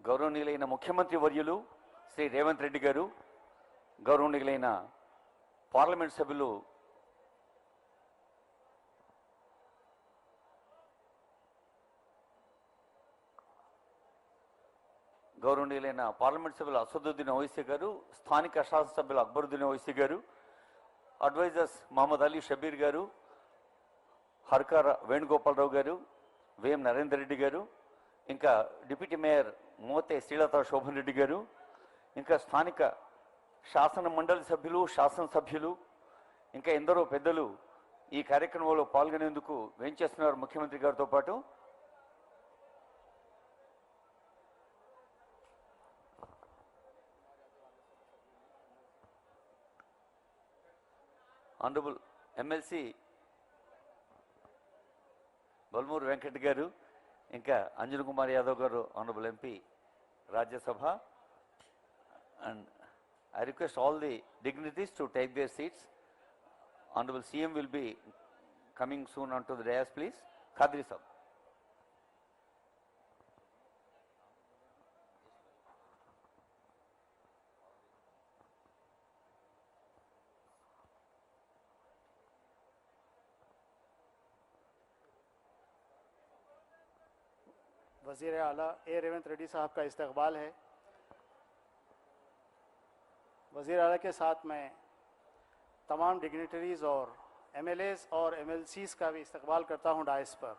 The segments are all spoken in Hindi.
గౌరవనీయులైన ముఖ్యమంత్రి వర్యులు శ్రీ రేవంత్ రెడ్డి గారు, గౌరవనీయులైన పార్లమెంట్ సభ్యులు అసదుద్దీన్ ఓవైసీ గారు, స్థానిక శాసనసభ్యులు అక్బరుద్దీన్ ఓవైసీ గారు, అడ్వైజర్స్ మహమ్మద్ అలీ షబీర్ గారు, హర్కార వేణుగోపాలరావు గారు, వేం నరేందర్ రెడ్డి గారు, ఇంకా డిప్యూటీ మేయర్ మోతే శ్రీలత శోభన్ రెడ్డి గారు, ఇంకా స్థానిక శాసన మండలి సభ్యులు, శాసనసభ్యులు, ఇంకా ఎందరో పెద్దలు ఈ కార్యక్రమంలో పాల్గొనేందుకు వేంచేస్తున్నారు. ముఖ్యమంత్రి గారితో పాటు ఆనరబుల్ ఎమ్మెల్సీ బల్మూరు వెంకట్ గారు, ఇంకా అంజన్ కుమార్ యాదవ్ గారు, honourable MP Rajya Sabha. And I request all the dignitaries to take their seats. Honorable CM will be coming soon onto the dais, please. Khadri Sahab. वज़ीर आला ए रेवंत रेड्डी साहब का इस्तकबाल है। वज़ीर आला के साथ मैं तमाम डिग्निटरीज़ और एमएलएज़ और एमएलसीज़ का भी इस्तकबाल करता हूं डाइस पर।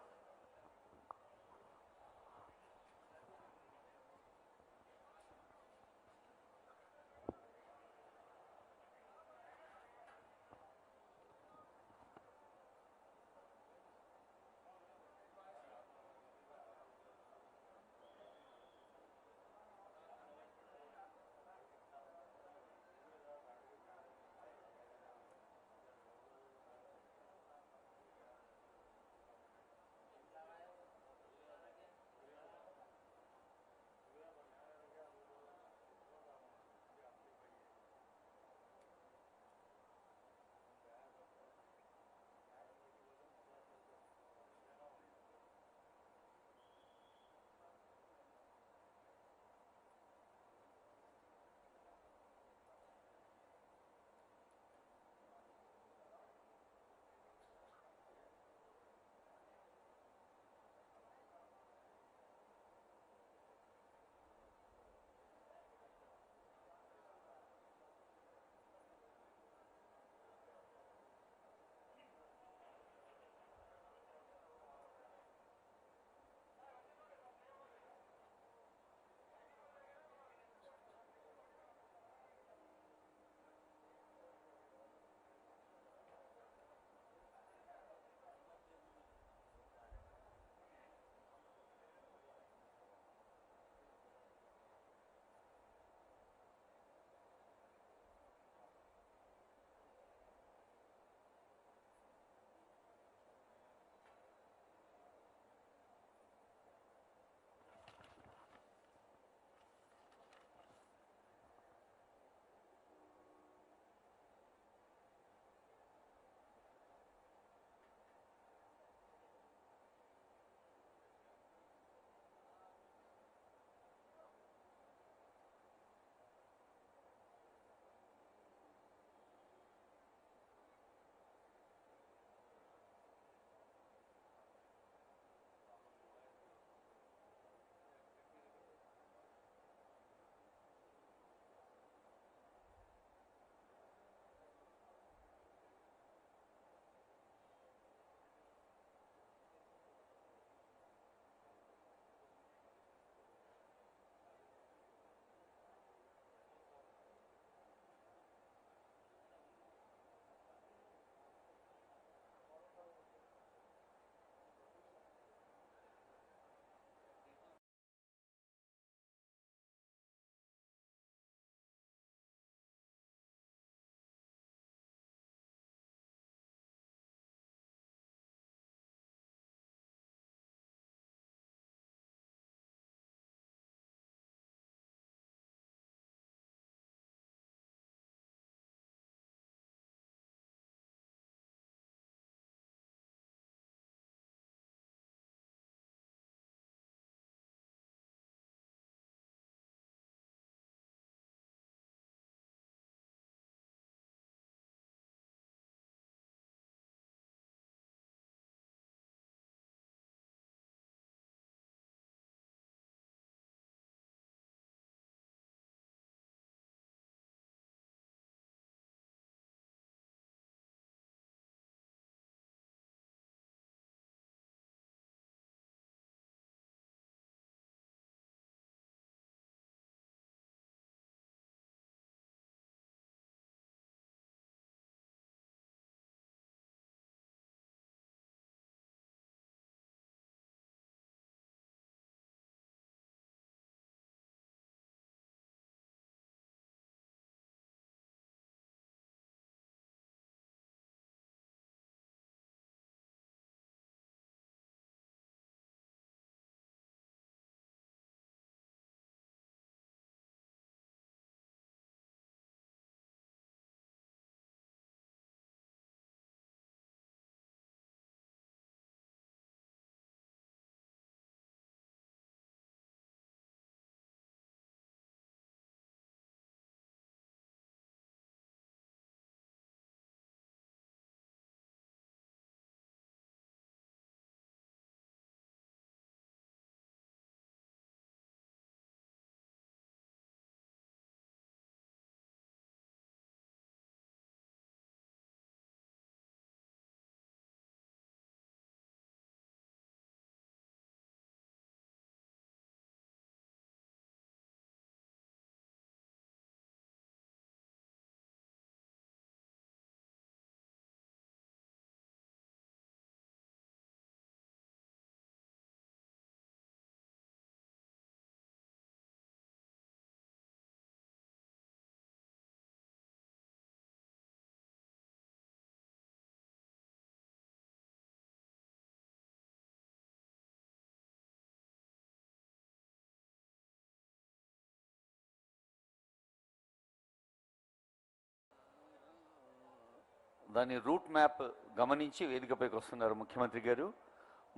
దాని రూట్ మ్యాప్ గమనించి వేదికపైకి వస్తున్నారు ముఖ్యమంత్రి గారు.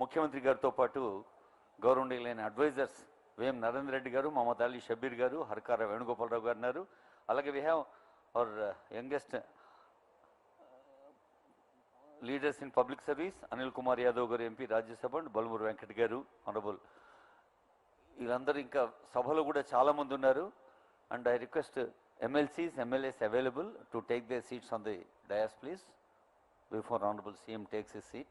ముఖ్యమంత్రి గారితో పాటు గౌరవనీయులైన అడ్వైజర్స్ వేం నరేందర్ రెడ్డి గారు, మహమ్మద్ అలీ షబీర్ గారు, హర్కార వేణుగోపాలరావు గారు ఉన్నారు. అలాగే we have our youngest leaders in public service Anil Kumar Yadav గారు, ఎంపీ రాజ్యసభ, బల్మూరు వెంకట్ గారు, ఆనరబుల్. వీళ్ళందరూ ఇంకా సభలో కూడా చాలామంది ఉన్నారు. And I request MLCs, MLAs available to take their seats on the dais, please, before Honorable CM takes his seat.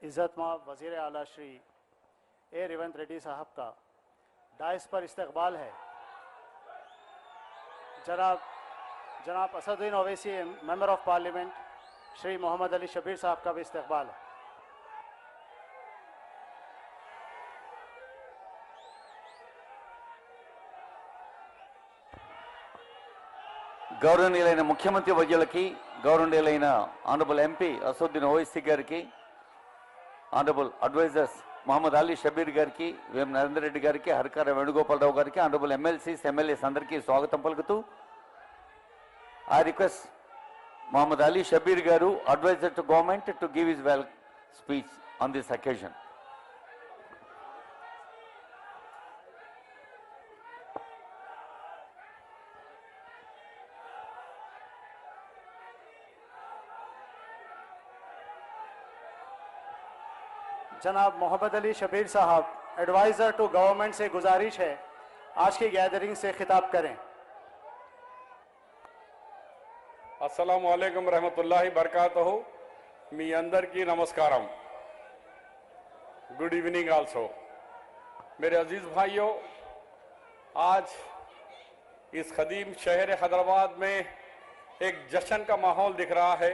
इज़्ज़त-माब वज़ीर आला श्री ए रेवंत रेड्डी साहब का डाइस पर इस्तकबाल है। जनाब Asaduddin Owaisi member of parliament Shri Mohammed Ali Shabbir sahab का भी इस्तकबाल है। గౌరవనీయులైన ముఖ్యమంత్రి వర్యులకి, గౌరవనీయులైన ఆనరబుల్ ఎంపీ అసదుద్దీన్ ఓవైసీ గారికి, ఆనరబుల్ అడ్వైజర్స్ మహమ్మద్ అలీ షబీర్ గారికి, వేం నరేందర్ రెడ్డి గారికి, హర్కార వేణుగోపాలరావు గారికి, ఆనరబుల్ MLCs, MLAs అందరికీ స్వాగతం పలుకుతూ I request Mohammed Ali Shabbir garu, adviser to government, to give his well speech on this occasion. जनाब मोहम्मद अली शबीर साहब एडवाइज़र टू गवर्नमेंट से गुजारिश है आज की गैदरिंग से खिताब करें। अस्सलामु अलैकुम रहमतुल्लाहि बरकातहू। मी अंदर की नमस्कारम। Good evening also. मेरे अजीज भाइयों, आज इस खदीम शहर हैदराबाद में एक जश्न का माहौल दिख रहा है।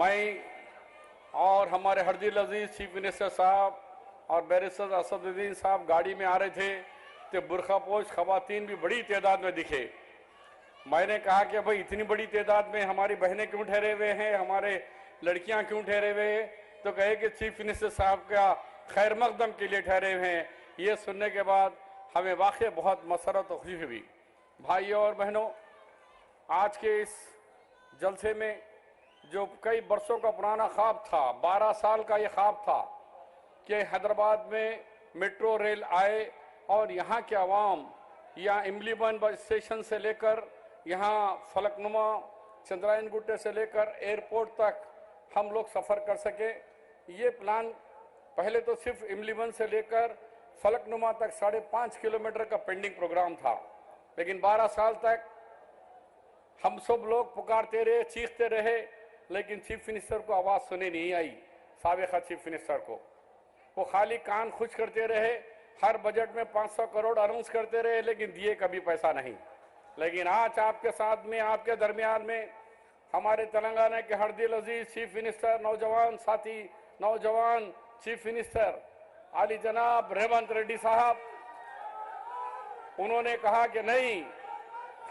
मैं और हमारे हरदिल अजीज चीफ मिनिस्टर साहब और बैरिस्टर असदुद्दीन साहब गाड़ी में आ रहे थे तो बुरखापोश खवातीन भी बड़ी तादाद में दिखे। मैंने कहा कि भाई इतनी बड़ी तादाद में हमारी बहनें क्यों ठहरे हुए हैं, हमारे लड़कियां क्यों ठहरे हुए हैं? तो कहे कि चीफ मिनिस्टर साहब का खैर मकदम के लिए ठहरे हुए हैं। ये सुनने के बाद हमें वाकई बहुत मसरत और खुशी हुई। भाइयों और बहनों, आज के इस जलसे में जो कई बरसों का पुराना ख्वाब था, 12 साल का ये ख्वाब था कि हैदराबाद में मेट्रो रेल आए और यहाँ के अवाम या इमलीबन बस स्टेशन से लेकर यहाँ फलकनुमा चंद्रायन गुट्टे से लेकर एयरपोर्ट तक हम लोग सफ़र कर सके। ये प्लान पहले तो सिर्फ इमलीबन से लेकर फलकनुमा तक 5.5 किलोमीटर का पेंडिंग प्रोग्राम था, लेकिन 12 साल तक हम सब लोग पुकारते रहे, चीखते रहे, लेकिन चीफ मिनिस्टर को आवाज़ सुनी नहीं आई। साबिका चीफ मिनिस्टर को वो खाली कान खुश करते रहे, हर बजट में 500 करोड़ अनाउंस करते रहे, लेकिन दिए कभी पैसा नहीं। लेकिन आज आपके साथ में, आपके दरमियान में हमारे तेलंगाना के हरदिल अजीज चीफ मिनिस्टर, नौजवान साथी, नौजवान चीफ मिनिस्टर आली जनाब रेवंत रेड्डी साहब, उन्होंने कहा कि नहीं,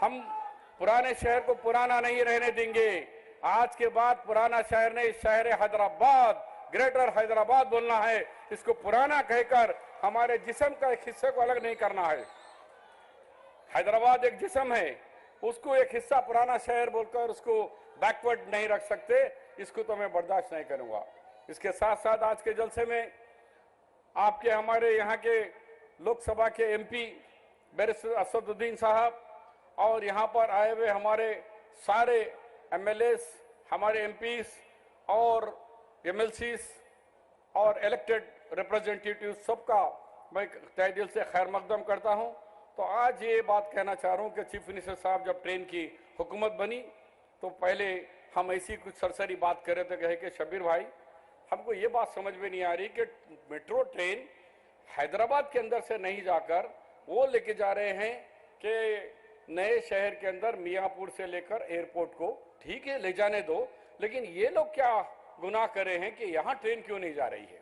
हम पुराने शहर को पुराना नहीं रहने देंगे। आज के बाद पुराना शहर नहीं, शहर हैदराबाद, ग्रेटर हैदराबाद बोलना है। इसको पुराना कहकर हमारे जिस्म का एक हिस्से को अलग नहीं करना है। हैदराबाद एक जिस्म है, उसको एक हिस्सा पुराना शहर बोलकर उसको बैकवर्ड नहीं रख सकते। इसको तो मैं बर्दाश्त नहीं करूंगा। इसके साथ साथ आज के जलसे में आपके हमारे यहाँ के लोकसभा के एमपी बैरिस्टर असदुद्दीन साहब और यहाँ पर आए हुए हमारे सारे एमएलएस, हमारे एमपीस और एमएलसीस और इलेक्टेड रिप्रेजेंटेटिव सबका मैं तहे दिल से खैर मकदम करता हूँ। तो आज ये बात कहना चाह रहा हूँ कि चीफ मिनिस्टर साहब जब ट्रेन की हुकूमत बनी तो पहले हम ऐसी कुछ सरसरी बात कर रहे थे, कहे कि शबीर भाई, हमको ये बात समझ में नहीं आ रही कि मेट्रो ट्रेन हैदराबाद के अंदर से नहीं जाकर वो लेके जा रहे हैं कि नए शहर के अंदर मियाँपुर से लेकर एयरपोर्ट को। ठीक है, ले जाने दो, लेकिन ये लोग क्या गुनाह कर रहे हैं कि यहाँ ट्रेन क्यों नहीं जा रही है?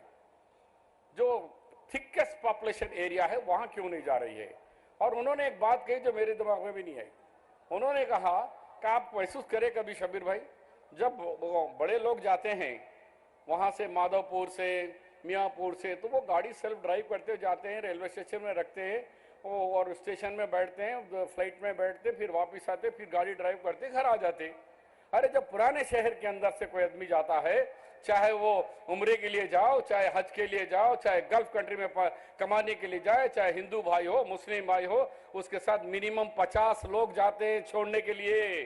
जो थिकेस्ट पॉपुलेशन एरिया है वहाँ क्यों नहीं जा रही है? और उन्होंने एक बात कही जो मेरे दिमाग में भी नहीं आई। उन्होंने कहा कि आप महसूस करें कभी शबीर भाई, जब बड़े लोग जाते हैं वहाँ से माधवपुर से, मियाँपुर से, तो वो गाड़ी सेल्फ ड्राइव करते जाते हैं, रेलवे स्टेशन में रखते हैं और स्टेशन में बैठते हैं, फ्लाइट में बैठते, फिर वापस आते, फिर गाड़ी ड्राइव करते घर आ जाते। अरे जब पुराने शहर के अंदर से कोई आदमी जाता है, चाहे वो उम्रे के लिए जाओ, चाहे हज के लिए जाओ, चाहे गल्फ कंट्री में कमाने के लिए जाए, चाहे हिंदू भाई हो, मुस्लिम भाई हो, उसके साथ मिनिमम 50 लोग जाते हैं छोड़ने के लिए,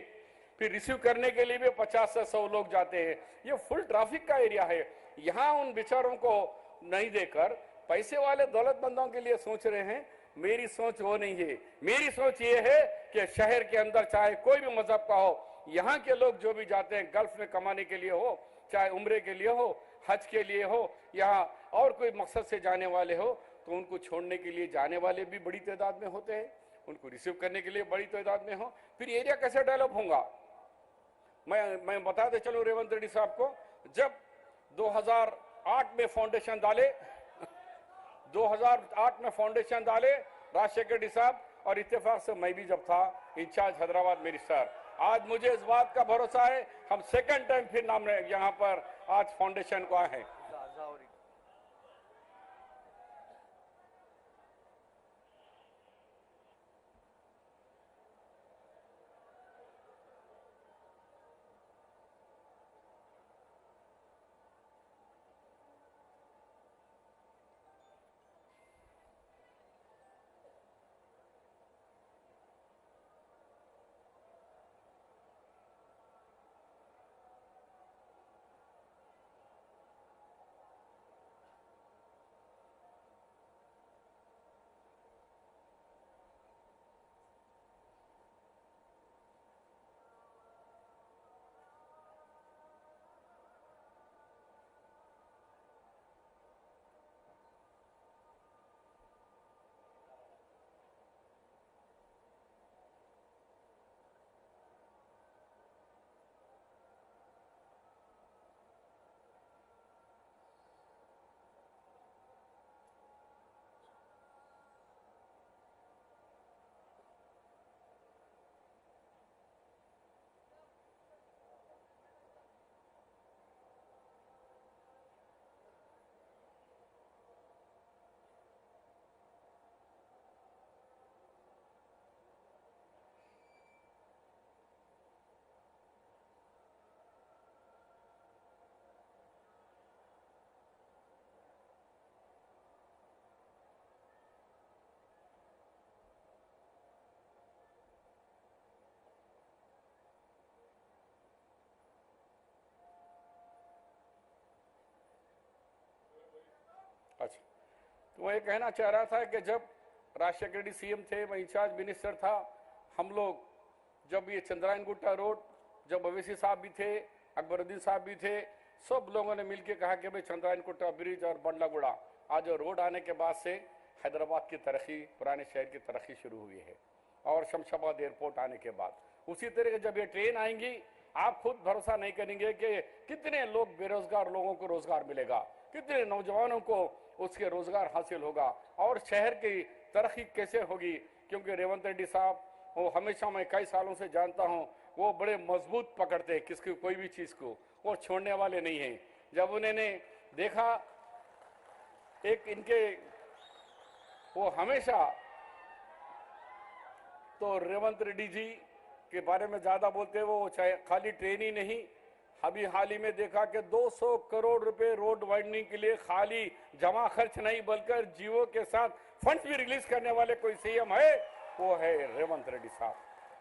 फिर रिसीव करने के लिए भी 50 से 100 लोग जाते हैं। ये फुल ट्रैफिक का एरिया है। यहाँ उन बेचारों को नहीं देकर पैसे वाले दौलतमंदों के लिए सोच रहे हैं। मेरी सोच वो नहीं है। मेरी सोच ये है कि शहर के अंदर चाहे कोई भी मजहब का हो, यहाँ के लोग जो भी जाते हैं गल्फ में कमाने के लिए हो, चाहे उम्रे के लिए हो, हज के लिए हो, यहाँ और कोई मकसद से जाने वाले हो, तो उनको छोड़ने के लिए जाने वाले भी बड़ी तादाद में होते हैं, उनको रिसीव करने के लिए बड़ी तादाद में हो। फिर एरिया कैसे डेवलप होगा? मैं बताते चलूं रेवंत रेड्डी साहब को, जब 2008 में फाउंडेशन डाले 2008 में फाउंडेशन डाले राजशेखर रेड्डी साहब, और इत्तेफाक से मैं भी जब था इंचार्ज हैदराबाद मिनिस्टर। आज मुझे इस बात का भरोसा है, हम सेकंड टाइम फिर नाम यहाँ पर आज फाउंडेशन को आए हैं। तो मैं ये कहना चाह रहा था कि जब राजशेखर रेड्डी सीएम थे, मैं इंचार्ज मिनिस्टर था, हम लोग जब ये चंद्रायन गुट्टा रोड, जब ओवैसी साहब भी थे, अकबरुद्दीन साहब भी थे, सब लोगों ने मिलकर कहा कि भाई चंद्रायन गुट्टा ब्रिज और बंडलागुड़ा आज रोड आने के बाद से हैदराबाद की तरक्की, पुराने शहर की तरक्की शुरू हुई है। और शमशाबाद एयरपोर्ट आने के बाद उसी तरह के जब ये ट्रेन आएंगी, आप खुद भरोसा नहीं करेंगे कि कितने लोग बेरोजगार लोगों को रोजगार मिलेगा, कितने नौजवानों को उसके रोजगार हासिल होगा और शहर की तरक्की कैसे होगी। क्योंकि रेवंत रेड्डी साहब, वो हमेशा मैं कई सालों से जानता हूं, वो बड़े मजबूत पकड़ते हैं किसकी कोई भी चीज को, वो छोड़ने वाले नहीं हैं। जब उन्होंने देखा एक इनके, वो हमेशा तो रेवंत रेड्डी जी के बारे में ज्यादा बोलते हैं, वो चाहे खाली ट्रेन ही नहीं, अभी हाल ही में देखा कि 200 करोड़ रुपए रोड वाइडनिंग के लिए खाली जमा खर्च नहीं बल्कि जियो के साथ फंड्स भी रिलीज करने वाले कोई सीएम है, वो है रेवंत रेड्डी साहब।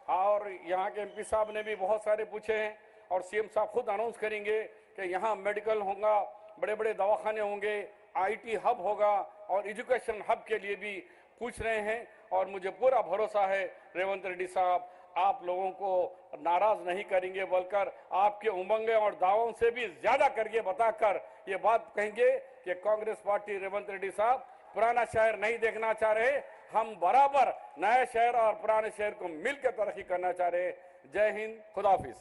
और यहाँ के एमपी साहब ने भी बहुत सारे पूछे हैं और सीएम साहब खुद अनाउंस करेंगे कि यहाँ मेडिकल होगा, बड़े बड़े दवाखाने होंगे, आईटी हब होगा और एजुकेशन हब के लिए भी पूछ रहे हैं। और मुझे पूरा भरोसा है रेवंत रेड्डी साहब आप लोगों को नाराज नहीं करेंगे, बल्कि आपके उमंगे और दावों से भी ज्यादा करके बताकर ये बात कहेंगे कि कांग्रेस पार्टी रेवंत रेड्डी साहब पुराना शहर नहीं देखना चाह रहे, हम बराबर नया शहर और पुराने शहर को मिलकर तरक्की करना चाह रहे। जय हिंद, खुदाफिज।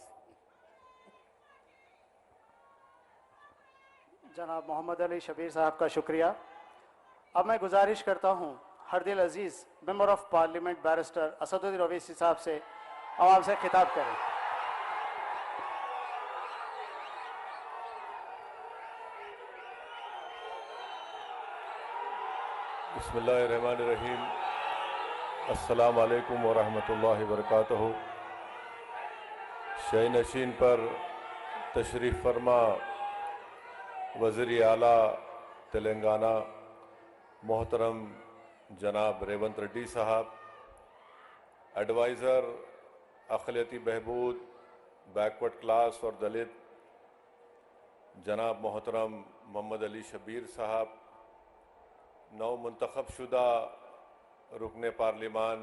जनाब मोहम्मद अली शबीर साहब का शुक्रिया। अब मैं गुजारिश करता हूं हरदिल अजीज member of parliament barrister Asaduddin Owaisi sahab से आवाम से खिताब करें। बिस्मिल्लाहिर्रहमानिर्रहीम। अस्सलाम वालेकुम व रहमतुल्लाहि व बरकातहू। शय नशीन पर तशरीफ़ फरमा वज़ीर आला तेलंगाना मोहतरम जनाब रेवंत रेड्डी साहब, एडवाइज़र अक़लियती बहबूद, बैकवर्ड क्लास और दलित जनाब मोहतरम मोहम्मद अली शबीर साहब, नौ मुंतखब शुदा रुकने पार्लिमान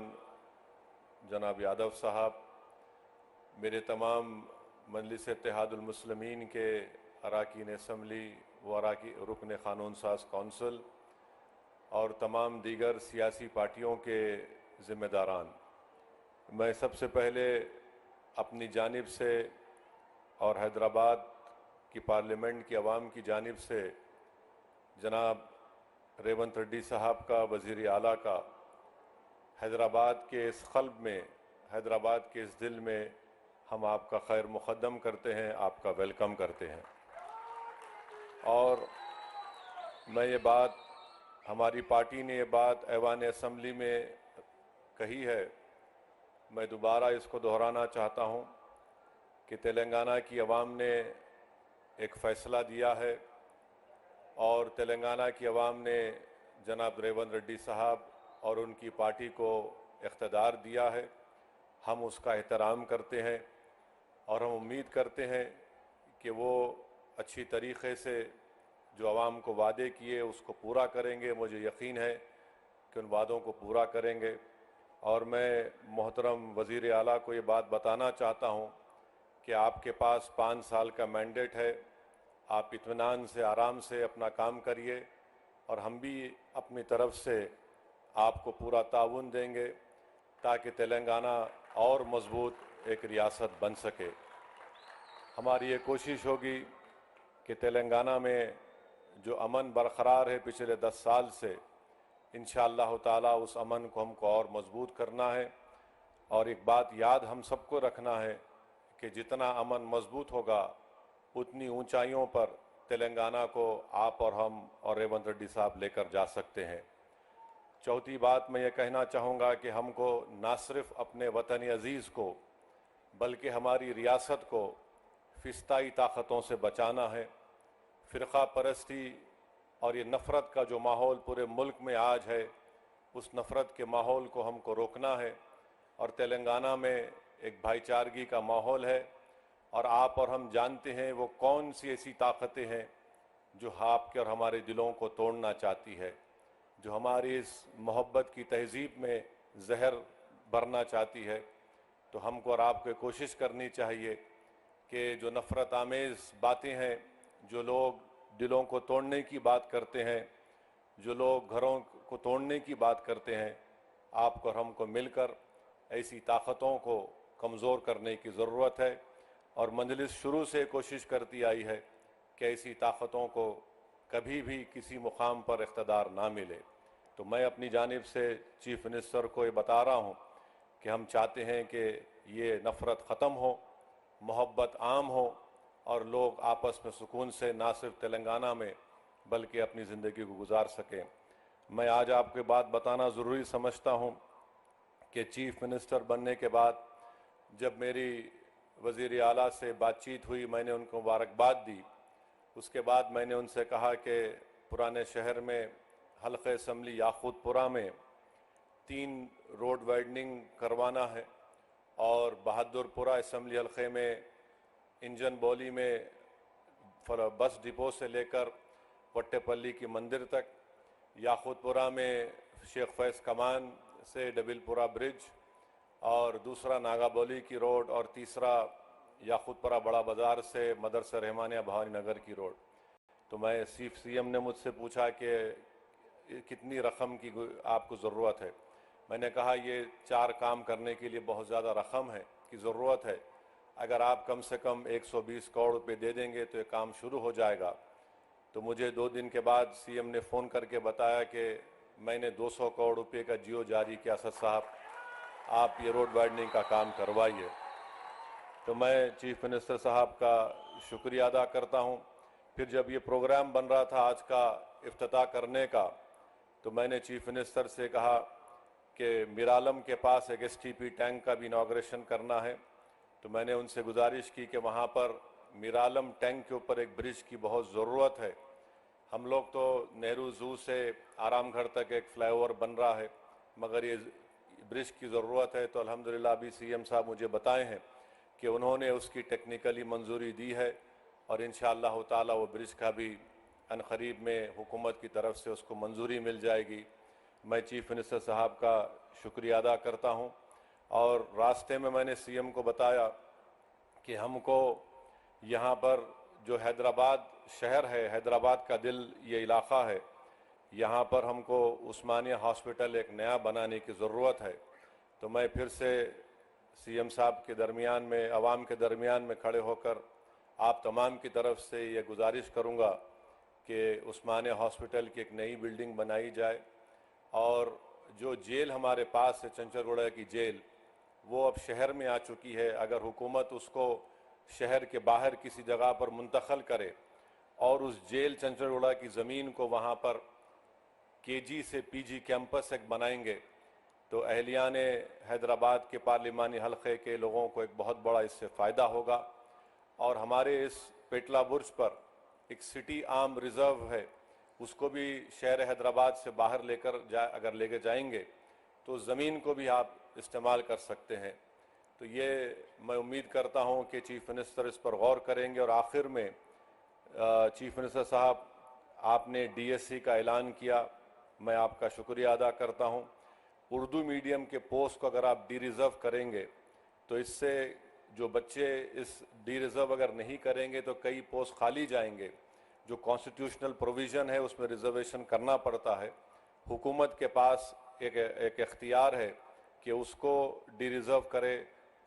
जनाब यादव साहब, मेरे तमाम मजलिस इत्तेहादुल मुस्लिमीन के अराकीन असम्बली व अराकी रुकन क़ानून साज कौंसिल और तमाम दीगर सियासी पार्टियों के ज़िम्मेदारान, मैं सबसे पहले अपनी जानिब से और हैदराबाद की पार्लियामेंट की आवाम की जानिब से जनाब रेवंत रेड्डी साहब का, वज़ीर आला का, हैदराबाद के इस क़ल्ब में, हैदराबाद के इस दिल में हम आपका खैर मुक़द्दम करते हैं, आपका वेलकम करते हैं। और मैं ये बात, हमारी पार्टी ने ये बात ऐवान असम्बली में कही है, मैं दोबारा इसको दोहराना चाहता हूँ कि तेलंगाना की आवाम ने एक फ़ैसला दिया है और तेलंगाना की आवाम ने जनाब रेवंत रेड्डी साहब और उनकी पार्टी को इख्तियार दिया है। हम उसका एहतराम करते हैं और हम उम्मीद करते हैं कि वो अच्छी तरीक़े से जो आवाम को वादे किए उसको पूरा करेंगे। मुझे यकीन है कि उन वादों को पूरा करेंगे। और मैं मोहतरम वज़ीर आला को ये बात बताना चाहता हूँ कि आपके पास 5 साल का मैंडेट है, आप इत्मीनान से, आराम से अपना काम करिए और हम भी अपनी तरफ से आपको पूरा ताउन देंगे ताकि तेलंगाना और मजबूत एक रियासत बन सके। हमारी ये कोशिश होगी कि तेलंगाना में जो अमन बरकरार है पिछले 10 साल से, इंशाअल्लाह ताला उस अमन को हमको और मजबूत करना है। और एक बात याद हम सबको रखना है कि जितना अमन मजबूत होगा उतनी ऊंचाइयों पर तेलंगाना को आप और हम और रेवंत रेड्डी साहब लेकर जा सकते हैं। चौथी बात मैं ये कहना चाहूँगा कि हमको ना सिर्फ अपने वतन अजीज़ को बल्कि हमारी रियासत को फिस्ताई ताकतों से बचाना है। फ़िरक़ा परस्ती और ये नफ़रत का जो माहौल पूरे मुल्क में आज है, उस नफ़रत के माहौल को हमको रोकना है। और तेलंगाना में एक भाईचारगी का माहौल है और आप और हम जानते हैं वो कौन सी ऐसी ताकतें हैं जो आपके और हमारे दिलों को तोड़ना चाहती है। जो हमारी इस मोहब्बत की तहजीब में जहर भरना चाहती है, तो हमको और आपको कोशिश करनी चाहिए कि जो नफ़रत आमेज़ बातें हैं, जो लोग दिलों को तोड़ने की बात करते हैं, जो लोग घरों को तोड़ने की बात करते हैं, आपको और हमको मिलकर ऐसी ताकतों को कमज़ोर करने की ज़रूरत है। और मजलिस शुरू से कोशिश करती आई है कि ऐसी ताकतों को कभी भी किसी मुकाम पर इख्तदार ना मिले। तो मैं अपनी जानिब से चीफ मिनिस्टर को ये बता रहा हूँ कि हम चाहते हैं कि ये नफ़रत ख़त्म हो, मोहब्बत आम हो और लोग आपस में सुकून से ना सिर्फ तेलंगाना में बल्कि अपनी ज़िंदगी को गुजार सकें। मैं आज आपको बात बताना ज़रूरी समझता हूँ कि चीफ मिनिस्टर बनने के बाद जब मेरी वज़ीर आला से बातचीत हुई, मैंने उनको मुबारकबाद दी। उसके बाद मैंने उनसे कहा कि पुराने शहर में हल्क़े असम्बली याकूतपुरा में 3 रोड वाइडनिंग करवाना है और बहादुरपुरा असम्बली हल्क़े में इंजन बौली में बस डिपो से लेकर वट्टेपल्ली की मंदिर तक, याकूतपुरा में शेख फैज़ कमान से डबिलपुरा ब्रिज और दूसरा नागाबौली की रोड और तीसरा याकूतपुरा बड़ा बाज़ार से मदरसा रहमानिया भवानी नगर की रोड। तो मैं सीएम ने मुझसे पूछा कि कितनी रकम की आपको ज़रूरत है। मैंने कहा ये 4 काम करने के लिए बहुत ज़्यादा रकम है की ज़रूरत है। अगर आप कम से कम 120 करोड़ रुपये दे देंगे तो ये काम शुरू हो जाएगा। तो मुझे 2 दिन के बाद सीएम ने फ़ोन करके बताया कि मैंने 200 करोड़ रुपये का जियो जारी किया, असद साहब आप ये रोड वाइडनिंग का काम करवाइए। तो मैं चीफ मिनिस्टर साहब का शुक्रिया अदा करता हूँ। फिर जब ये प्रोग्राम बन रहा था आज का इफ्तिताह करने का, तो मैंने चीफ मिनिस्टर से कहा कि मीरालम के पास एक एसटीपी टैंक का भी इनॉग्रेशन करना है। तो मैंने उनसे गुजारिश की कि वहाँ पर मीरालम टैंक के ऊपर एक ब्रिज की बहुत ज़रूरत है। हम लोग तो नेहरू ज़ू से आरामगढ़ तक एक फ्लाईओवर बन रहा है, मगर ये ब्रिज की ज़रूरत है। तो अल्हम्दुलिल्लाह अभी सीएम साहब मुझे बताए हैं कि उन्होंने उसकी टेक्निकली मंजूरी दी है और इंशाअल्लाह ताला वो ब्रिज का भी अनकरीब में हुकूमत की तरफ से उसको मंजूरी मिल जाएगी। मैं चीफ मिनिस्टर साहब का शुक्रिया अदा करता हूँ। और रास्ते में मैंने सीएम को बताया कि हमको यहाँ पर जो हैदराबाद शहर है, हैदराबाद का दिल ये इलाक़ा है, यहाँ पर हमको उस्मानिया हॉस्पिटल एक नया बनाने की ज़रूरत है। तो मैं फिर से सीएम साहब के दरमियान में, अवाम के दरमियान में खड़े होकर आप तमाम की तरफ से ये गुजारिश करूँगा कि उस्मानिया हॉस्पिटल की एक नई बिल्डिंग बनाई जाए। और जो जेल हमारे पास है, चंचलगुड़ा की जेल, वो अब शहर में आ चुकी है। अगर हुकूमत उसको शहर के बाहर किसी जगह पर मुंतकिल करे और उस जेल चंचलगुड़ा की ज़मीन को वहाँ पर केजी से पीजी कैंपस एक बनाएंगे, तो अहलियान हैदराबाद के पार्लिमानी हलक़े के लोगों को एक बहुत बड़ा इससे फ़ायदा होगा। और हमारे इस पेटला बुर्ज पर एक सिटी आर्म रिज़र्व है, उसको भी शहर हैदराबाद से बाहर अगर लेके जाएंगे तो ज़मीन को भी आप इस्तेमाल कर सकते हैं। तो ये मैं उम्मीद करता हूँ कि चीफ मिनिस्टर इस पर गौर करेंगे। और आखिर में चीफ मिनिस्टर साहब, आपने डीएससी का ऐलान किया, मैं आपका शुक्रिया अदा करता हूँ। उर्दू मीडियम के पोस्ट को अगर आप डी रिज़र्व करेंगे तो इससे जो बच्चे इस डी रिज़र्व अगर नहीं करेंगे तो कई पोस्ट खाली जाएंगे। जो कॉन्स्टिट्यूशनल प्रोविज़न है उसमें रिजर्वेशन करना पड़ता है। हुकूमत के पास एक इख्तियार है कि उसको डी रिज़र्व करे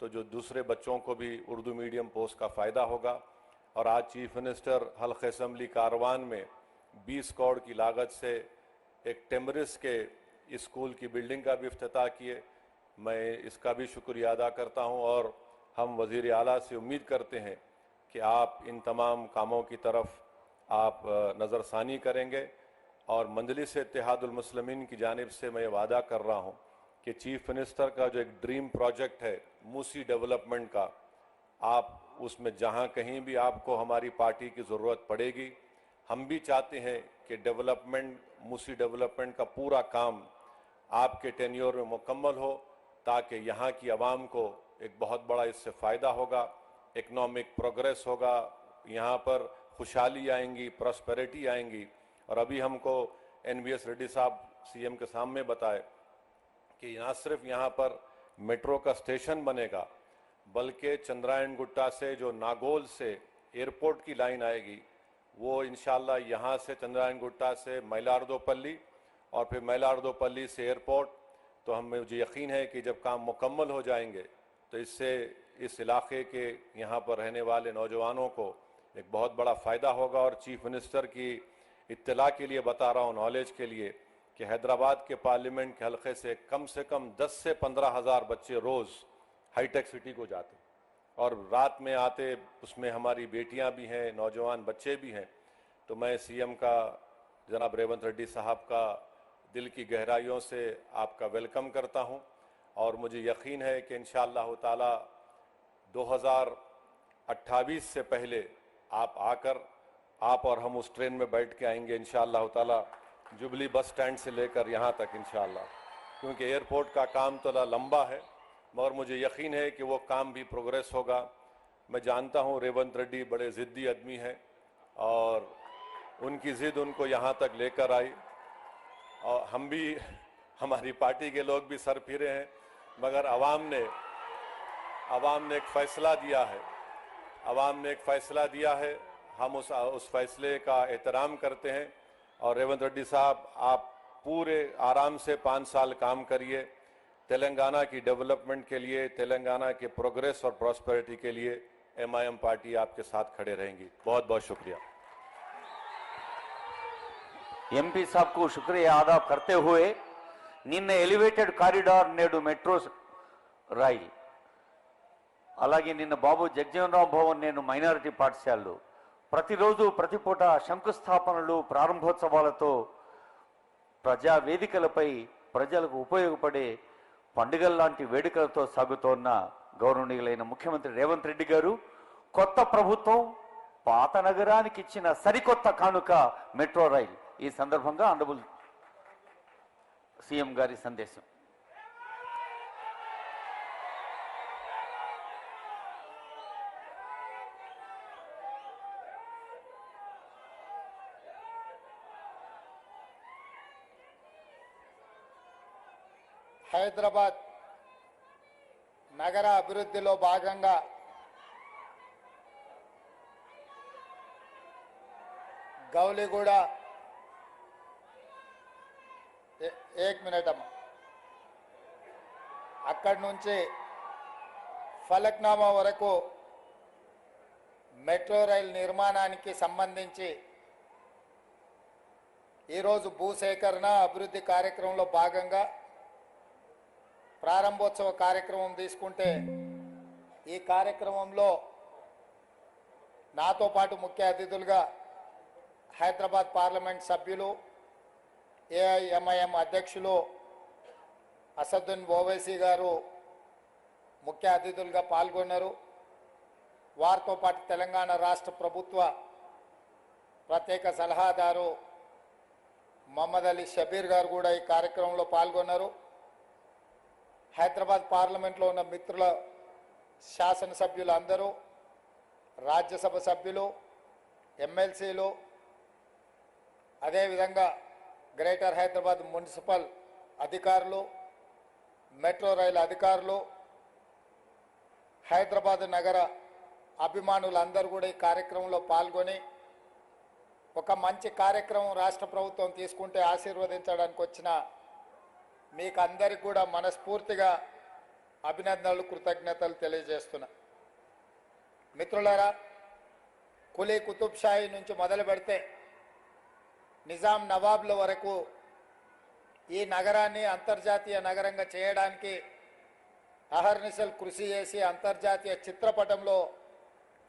तो जो दूसरे बच्चों को भी उर्दू मीडियम पोस्ट का फ़ायदा होगा। और आज चीफ मिनिस्टर हल्क़े असम्बली कारवान में 20 करोड़ की लागत से एक टेमरिस के स्कूल की बिल्डिंग का भी इफ्तिताह किए। मैं इसका भी शुक्रिया अदा करता हूँ और हम वज़ीर आला से उम्मीद करते हैं कि आप इन तमाम कामों की तरफ आप नज़रसानी करेंगे। और मजलिस इत्तेहादुल मुस्लिमीन की जानिब से मैं वादा कर रहा हूँ कि चीफ मिनिस्टर का जो एक ड्रीम प्रोजेक्ट है मूसी डेवलपमेंट का, आप उसमें जहाँ कहीं भी आपको हमारी पार्टी की ज़रूरत पड़ेगी, हम भी चाहते हैं कि मूसी डेवलपमेंट का पूरा काम आपके टेन्योर में मुकम्मल हो, ताकि यहाँ की आवाम को एक बहुत बड़ा इससे फ़ायदा होगा, इकनॉमिक प्रोग्रेस होगा, यहाँ पर खुशहाली आएंगी, प्रॉस्पेरिटी आएंगी। और अभी हमको NVS रेड्डी साहब सीएम के सामने बताए कि ना सिर्फ यहाँ पर मेट्रो का स्टेशन बनेगा, बल्कि चंद्रायण गुट्टा से जो नागौल से एयरपोर्ट की लाइन आएगी, वो इंशाल्लाह यहाँ से चंद्रायण गुट्टा से मैलार्दोपल्ली और फिर मैलार्दोपल्ली से एयरपोर्ट। तो मुझे यकीन है कि जब काम मुकम्मल हो जाएंगे तो इससे इस इलाके के यहाँ पर रहने वाले नौजवानों को एक बहुत बड़ा फ़ायदा होगा। और चीफ मिनिस्टर की इत्तला के लिए बता रहा हूँ, नॉलेज के लिए, कि हैदराबाद के पार्लियामेंट के हलके से कम 10 से 15 हज़ार बच्चे रोज़ हाईटेक सिटी को जाते और रात में आते, उसमें हमारी बेटियां भी हैं, नौजवान बच्चे भी हैं। तो मैं सीएम का, जनाब रेवंत रेड्डी साहब का दिल की गहराइयों से आपका वेलकम करता हूं और मुझे यकीन है कि इंशाअल्लाह ताला 2028 से पहले आप आकर, आप और हम उस ट्रेन में बैठ के आएंगे इंशाअल्लाह ताला, जुबली बस स्टैंड से लेकर यहाँ तक इंशाअल्लाह, क्योंकि एयरपोर्ट का काम थोड़ा लंबा है मगर मुझे यकीन है कि वो काम भी प्रोग्रेस होगा। मैं जानता हूँ रेवंत रेड्डी बड़े ज़िद्दी आदमी हैं और उनकी ज़िद उनको यहाँ तक लेकर आई और हम भी, हमारी पार्टी के लोग भी सर फिरे हैं, मगर अवाम ने एक फ़ैसला दिया है, अवाम ने एक फ़ैसला दिया है, हम उस फैसले का एहतराम करते हैं। और रेवंत रेड्डी साहब, आप पूरे आराम से 5 साल काम करिए, तेलंगाना की डेवलपमेंट के लिए, तेलंगाना के प्रोग्रेस और प्रॉस्पेरिटी के लिए एमआईएम पार्टी आपके साथ खड़े रहेंगी। बहुत बहुत शुक्रिया। ఎంపీ సాబ్కు శుక్రియా అదా करते हुए నిన్న ఎలివేటెడ్ కారిడార్ నేడు మెట్రో రైల్, అలాగే నిన్న బాబు జగజీవనరావు భవన్ నేను మైనారిటీ పాఠశాలలు ప్రతిరోజు ప్రతిపూట శంకుస్థాపనలు ప్రారంభోత్సవాలతో ప్రజా వేదికలపై ప్రజలకు ఉపయోగపడే పండుగల్లాంటి వేడుకలతో సాగుతోన్న గౌరవనీయులైన ముఖ్యమంత్రి రేవంత్ రెడ్డి గారు కొత్త ప్రభుత్వం పాత నగరానికి ఇచ్చిన సరికొత్త కానుక మెట్రో రైల్. ఈ సందర్భంగా ఆనరబుల్ సీఎం గారి సందేశం. హైదరాబాద్ నగర అభివృద్ధిలో భాగంగా గౌలిగూడ, ఏక్ మినిట్ అమ్మ, అక్కడి నుంచి ఫలక్నామా వరకు మెట్రో రైల్ నిర్మాణానికి సంబంధించి ఈరోజు భూసేకరణ అభివృద్ధి కార్యక్రమంలో భాగంగా ప్రారంభోత్సవ కార్యక్రమం తీసుకుంటే, ఈ కార్యక్రమంలో నాతో పాటు ముఖ్య అతిథులుగా హైదరాబాద్ పార్లమెంట్ సభ్యులు, ఏఐఎంఐఎం అధ్యక్షులు అసదుద్దీన్ ఓవైసీ గారు ముఖ్య అతిథులుగా పాల్గొన్నారు. వారితో పాటు తెలంగాణ రాష్ట్ర ప్రభుత్వ ప్రత్యేక సలహాదారు మహమ్మద్ అలీ షబీర్ గారు కూడా ఈ కార్యక్రమంలో పాల్గొన్నారు. హైదరాబాద్ పార్లమెంట్లో ఉన్న మిత్రుల, శాసనసభ్యులు అందరూ, రాజ్యసభ సభ్యులు, ఎమ్మెల్సీలు, అదేవిధంగా గ్రేటర్ హైదరాబాద్ మున్సిపల్ అధికారులు, మెట్రో రైలు అధికారులు, హైదరాబాద్ నగర అభిమానులందరూ కూడా ఈ కార్యక్రమంలో పాల్గొని ఒక మంచి కార్యక్రమం రాష్ట్ర ప్రభుత్వం తీసుకుంటే ఆశీర్వదించడానికి వచ్చిన మీకు అందరికీ కూడా మనస్ఫూర్తిగా అభినందనలు, కృతజ్ఞతలు తెలియజేస్తున్నా. మిత్రులారా, కులీ కుతుబ్ షాహీ నుంచి మొదలు పెడితే నిజాం నవాబ్ల వరకు ఈ నగరాన్ని అంతర్జాతీయ నగరంగా చేయడానికి అహర్నిశలు కృషి చేసి అంతర్జాతీయ చిత్రపటంలో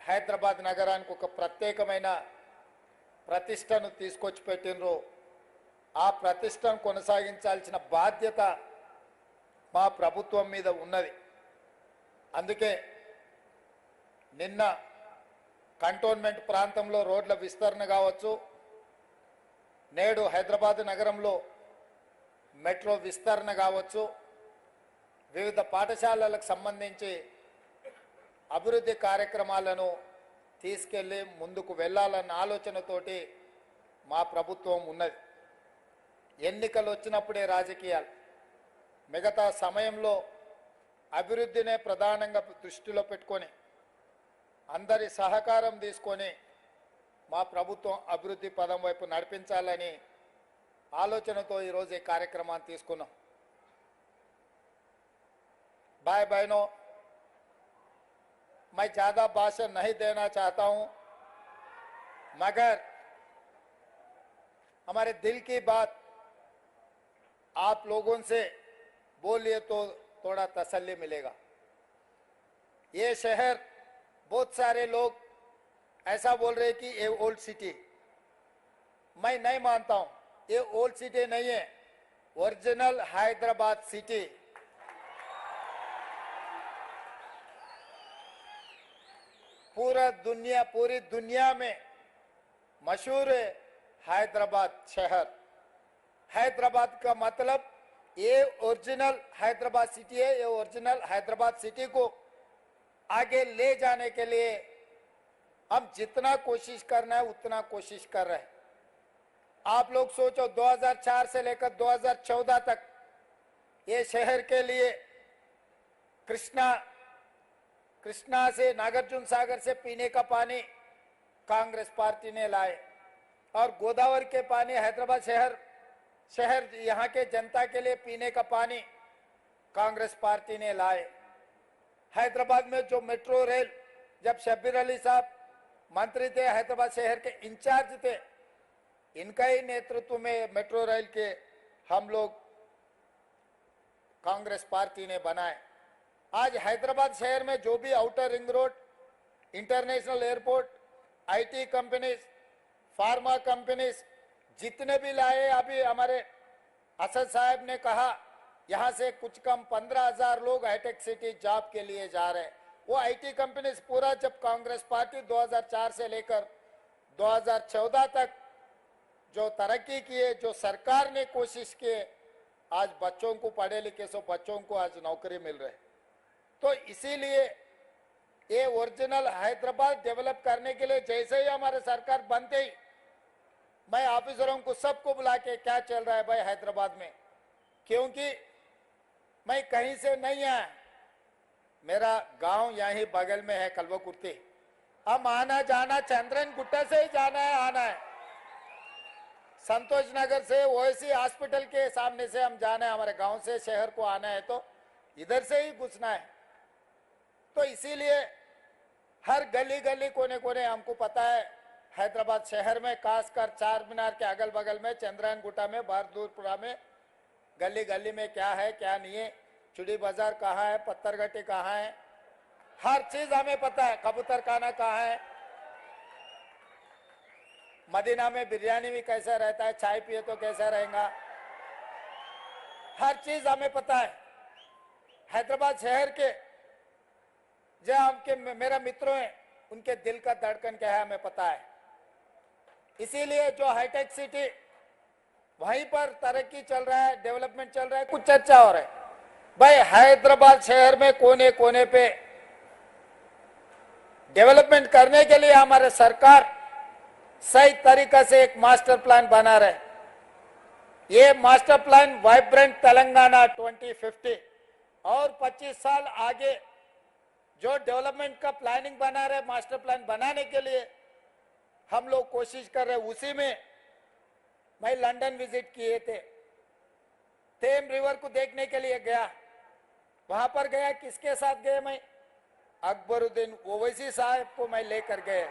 హైదరాబాద్ నగరానికి ఒక ప్రత్యేకమైన ప్రతిష్టను తీసుకొచ్చి పెట్టినరు. ఆ ప్రతిష్టను కొనసాగించాల్సిన బాధ్యత మా ప్రభుత్వం మీద ఉన్నది. అందుకే నిన్న కంటోన్మెంట్ ప్రాంతంలో రోడ్ల విస్తరణ కావచ్చు, నేడు హైదరాబాద్ నగరంలో మెట్రో విస్తరణ కావచ్చు, వివిధ పాఠశాలలకు సంబంధించి అభివృద్ధి కార్యక్రమాలను తీసుకెళ్ళి ముందుకు వెళ్ళాలన్న ఆలోచనతోటి మా ప్రభుత్వం ఉన్నది. ఎన్నికలు వచ్చినప్పుడే రాజకీయాలు, మిగతా సమయంలో అభివృద్ధినే ప్రధానంగా దృష్టిలో పెట్టుకొని అందరి సహకారం తీసుకొని మా ప్రభుత్వం అభివృద్ధి పదం వైపు నడిపించాలని ఆలోచనతో ఈరోజు ఈ కార్యక్రమాన్ని తీసుకున్నాం. भाई बहनों, मैं ज़्यादा भाषण नहीं देना चाहता हूं, मगर हमारे दिल की बात आप लोगों से बोलिए तो थोड़ा तसल्ली मिलेगा. ये शहर, बहुत सारे लोग ऐसा बोल रहे कि ये ओल्ड सिटी, मैं नहीं मानता हूं. ये ओल्ड सिटी नहीं है, ओरिजिनल हैदराबाद सिटी. पूरी दुनिया में मशहूर है हैदराबाद शहर. हैदराबाद का मतलब ये ओरिजिनल हैदराबाद सिटी है. ये ओरिजिनल हैदराबाद सिटी को आगे ले जाने के लिए हम जितना कोशिश करना है उतना कोशिश कर रहे हैं. आप लोग सोचो, 2004 से लेकर 2014 तक ये शहर के लिए कृष्णा से, नागार्जुन सागर से पीने का पानी कांग्रेस पार्टी ने लाए, और गोदावरी के पानी हैदराबाद शहर यहाँ के जनता के लिए पीने का पानी कांग्रेस पार्टी ने लाए. हैदराबाद में जो मेट्रो रेल, जब शब्बीर अली साहब मंत्री थे, हैदराबाद शहर के इंचार्ज थे, इनका ही नेतृत्व में मेट्रो रेल के हम लोग कांग्रेस पार्टी ने बनाए. आज हैदराबाद शहर में जो भी outer ring road, international airport, IT companies, pharma companies जितने भी लाए, अभी हमारे असद साहब ने कहा यहां से कुछ कम 15,000 लोग हाईटेक सिटी जॉब के लिए जा रहे हैं. वो आईटी कंपनीज पूरा, जब कांग्रेस पार्टी 2004 से लेकर 2014 तक जो तरक्की किए, जो सरकार ने कोशिश किए, आज बच्चों को, पढ़े लिखे सो बच्चों को आज नौकरी मिल रही. तो इसीलिए ये ओरिजिनल हैदराबाद डेवलप करने के लिए जैसे ही हमारे सरकार बनते ही मैं ऑफिसरों को सबको बुला के, क्या चल रहा है भाई हैदराबाद में, क्योंकि मैं कहीं से नहीं आया, मेरा गांव यहीं बगल में है कलवकुर्ती. हम आना जाना चंद्रन गुट्टा से ही जाना है, आना है, संतोष नगर से ओएसी हॉस्पिटल के सामने से हम जाना है, हमारे गांव से शहर को आना है तो इधर से ही घुसना है. तो इसीलिए हर गली गली कोने कोने हमको पता है हैदराबाद शहर में, खासकर चार मीनार के अगल बगल में, चंद्रायन गुट्टा में, बहादुरपुरा में, गली गली में क्या है क्या नहीं है, चुड़ी बाजार कहाँ है, पत्थरगट्टी कहाँ है, हर चीज हमें पता है. कबूतर खाना कहाँ है, मदीना में बिरयानी भी कैसा रहता है, चाय पिए तो कैसा रहेगा, हर चीज हमें पता है. हैदराबाद शहर के जो आपके मेरा मित्रों हैं, उनके दिल का धड़कन क्या है हमें पता है. इसीलिए जो हाईटेक सिटी, वहीं पर तरक्की चल रहा है, डेवलपमेंट चल रहा है, कुछ चर्चा हो रहा है. भाई हैदराबाद शहर में कोने कोने पे डेवलपमेंट करने के लिए हमारे सरकार सही तरीका से एक मास्टर प्लान बना रहे. ये मास्टर प्लान वाइब्रेंट तेलंगाना 2050 और 25 साल आगे जो डेवलपमेंट का प्लानिंग बना रहे, मास्टर प्लान बनाने के लिए हम लोग कोशिश कर रहे. उसी में मैं लंदन विजिट किए थे, थेम रिवर को देखने के लिए गया. वहां पर गया, किसके साथ गए मैं, अकबरुद्दीन ओवैसी साहब को मैं लेकर गए,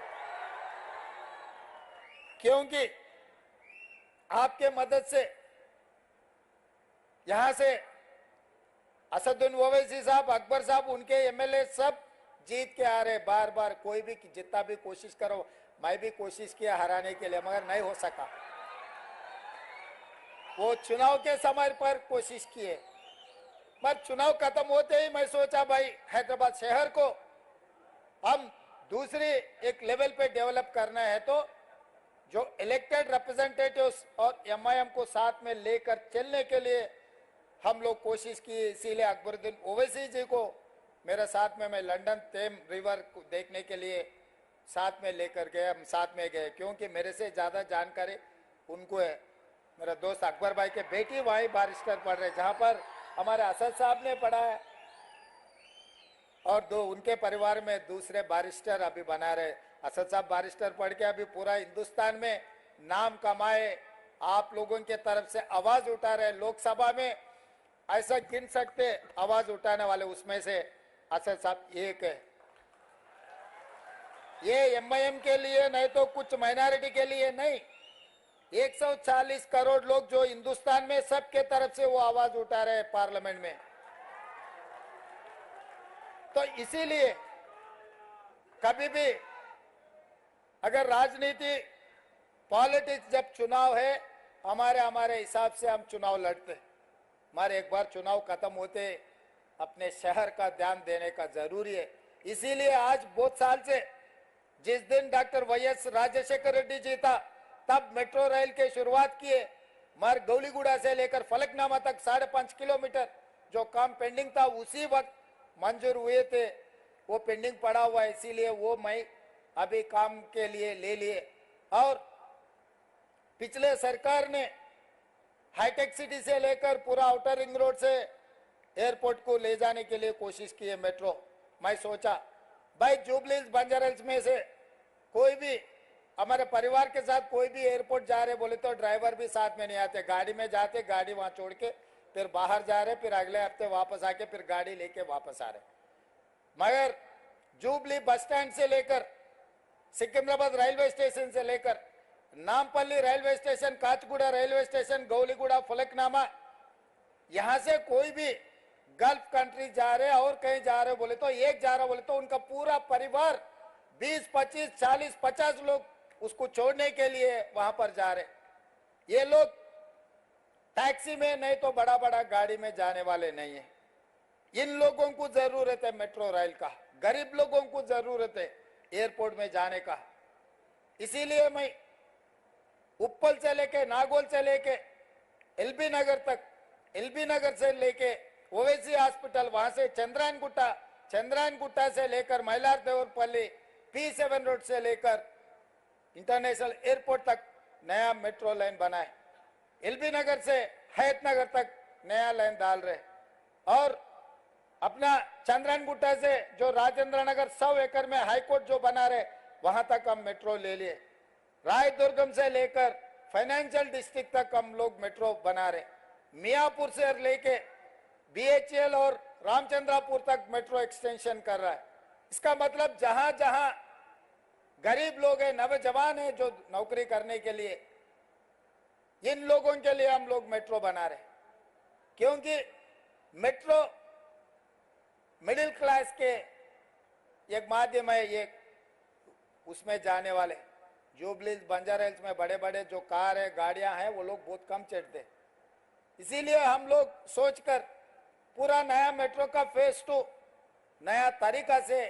क्योंकि आपके मदद से यहां से असदुद्दीन ओवैसी साहब, अकबर साहब, उनके एमएलए सब जीत के आ रहे. बार बार कोई भी जितना भी कोशिश करो, मैं भी कोशिश किया हराने के लिए, मगर नहीं हो सका. वो चुनाव के समय पर कोशिश किए, पर चुनाव खत्म होते ही मैं सोचा भाई हैदराबाद शहर को हम दूसरी एक लेवल पे डेवलप करना है, तो जो इलेक्टेड रिप्रेजेंटेटिव्स और एमआईएम को साथ में लेकर चलने के लिए हम लोग कोशिश की. इसीलिए अकबरुद्दीन ओवैसी जी को मेरे साथ में, मैं लंदन थेम रिवर को देखने के लिए साथ में लेकर गए, हम साथ में गए, क्योंकि मेरे से ज़्यादा जानकारी उनको है. मेरा दोस्त अकबर भाई के बेटी वहीं बारिस्टर पढ़ रहे, जहां पर हमारे असद साहब ने पढ़ा है, और दो उनके परिवार में दूसरे बारिस्टर अभी बना रहे। असद साहब बारिस्टर पढ़ के अभी पूरा हिंदुस्तान में नाम कमाए, आप लोगों के तरफ से आवाज उठा रहे। लोकसभा में ऐसा गिन सकते आवाज उठाने वाले, उसमें से असद साहब एक है। ये एमआईएम के लिए नहीं तो कुछ माइनॉरिटी के लिए नहीं, 140 करोड़ लोग जो हिंदुस्तान में, सबके तरफ से वो आवाज उठा रहे हैं पार्लियामेंट में। तो इसीलिए कभी भी अगर राजनीति, पॉलिटिक्स, जब चुनाव है, हमारे हिसाब से हम चुनाव लड़ते, हमारे एक बार चुनाव खत्म होते अपने शहर का ध्यान देने का जरूरी है। इसीलिए आज बहुत साल से, जिस दिन डॉक्टर वाईएस राजशेखर रेड्डी जी था, तब मेट्रो रेल के शुरुआत किए। मर गौलीगुड़ा से लेकर फलकनामा तक 5.5 किलोमीटर जो काम पेंडिंग था, उसी वक्त मंजूर हुए थे। वो पेंडिंग पड़ा हुआ है, इसीलिए वो मैं अभी काम के लिए ले लिए। और पिछले सरकार ने हाईटेक सिटी से लेकर पूरा आउटर रिंग रोड से एयरपोर्ट को ले जाने के लिए कोशिश की है मेट्रो। मैं सोचा भाई जुबली बंजारा में से कोई भी हमारे परिवार के साथ कोई भी एयरपोर्ट जा रहे बोले तो ड्राइवर भी साथ में नहीं आते, गाड़ी में जाते, गाड़ी वहां छोड़ के फिर बाहर जा रहे, फिर अगले हफ्ते वापस आके फिर गाड़ी लेके वापस आ रहे। मगर जुबली बस स्टैंड से लेकर सिकंदराबाद रेलवे स्टेशन से लेकर Nampally railway station, Kachiguda railway station, Gowliguda, Falaknuma, यहां से कोई भी गल्फ कंट्री जा रहे और कहीं जा रहे बोले तो, एक जा रहा बोले तो उनका पूरा परिवार 20, 25, 40, 50 लोग उसको छोड़ने के लिए वहां पर जा रहे। ये लोग टैक्सी में नहीं तो बड़ा बड़ा गाड़ी में जाने वाले नहीं है। इन लोगों को जरूरत है मेट्रो रेल का, गरीब लोगों को जरूरत है एयरपोर्ट में जाने का। इसीलिए मैं उप्पल से लेके, नागौल से लेके एलबी नगर तक, एलबी नगर से लेके ओवैसी हॉस्पिटल, वहां से चंद्रायनगुट्टा, चंद्रायनगुट्टा से लेकर मैलार-देवरपल्ली, P7 रोड से लेकर इंटरनेशनल एयरपोर्ट तक नया मेट्रो लाइन बनाए। एलबी नगर से हयात नगर तक नया लाइन डाल रहे, और अपना चंद्रायनगुट्टा से जो राजेंद्र नगर 100 एकड़ में हाईकोर्ट जो बना रहे, वहां तक हम मेट्रो ले लिए। रायदुर्गम से लेकर फाइनेंशियल डिस्ट्रिक्ट तक हम लोग मेट्रो बना रहे। मियापुर से लेके BHEL और रामचंद्रापुर तक मेट्रो एक्सटेंशन कर रहा है। इसका मतलब जहां जहां गरीब लोग हैं, नौजवान हैं जो नौकरी करने के लिए, इन लोगों के लिए हम लोग मेट्रो बना रहे, क्योंकि मेट्रो मिडिल क्लास के एक माध्यम है। ये उसमें जाने वाले जुबली बंजारा हिल्स में बड़े बड़े जो कार है, गाड़ियां हैं, वो लोग बहुत कम चढ़ते। इसीलिए हम लोग सोचकर पूरा नया मेट्रो का फेज 2 नया तरीका से